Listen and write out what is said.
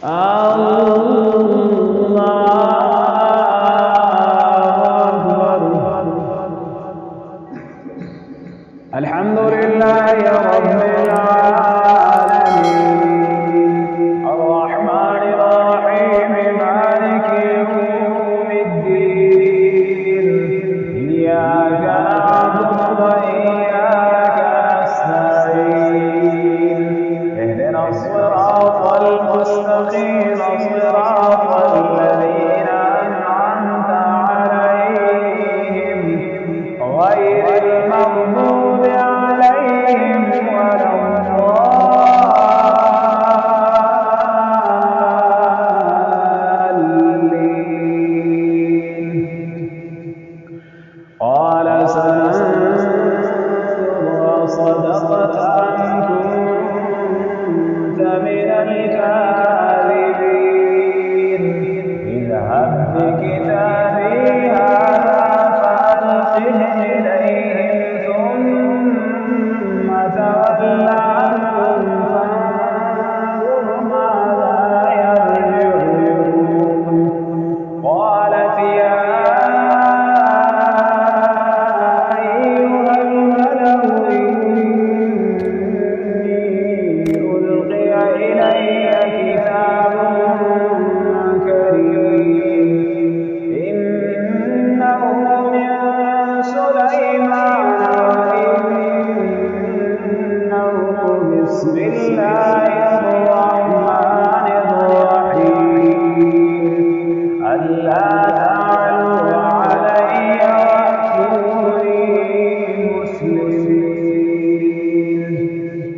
الحمد لله رب العالمين الرحمن الرحيم مالك يوم الدين إياك نعبد وإياك نستعين اهدنا الصراط المستقيم صراط الذين أنعمت عليهم غير المغضوب عليهم ولا الضالين. قال سننظر أصدقت أم كنت من الكاذبين اذهب بكتابي هذا فألقه إليهم ثم تول عنهم فانظر ماذا يرجعون. قالت يا أيها الملأ إني ألقي إلي كتاب كريم إنه من سليمان وإنه بسم الله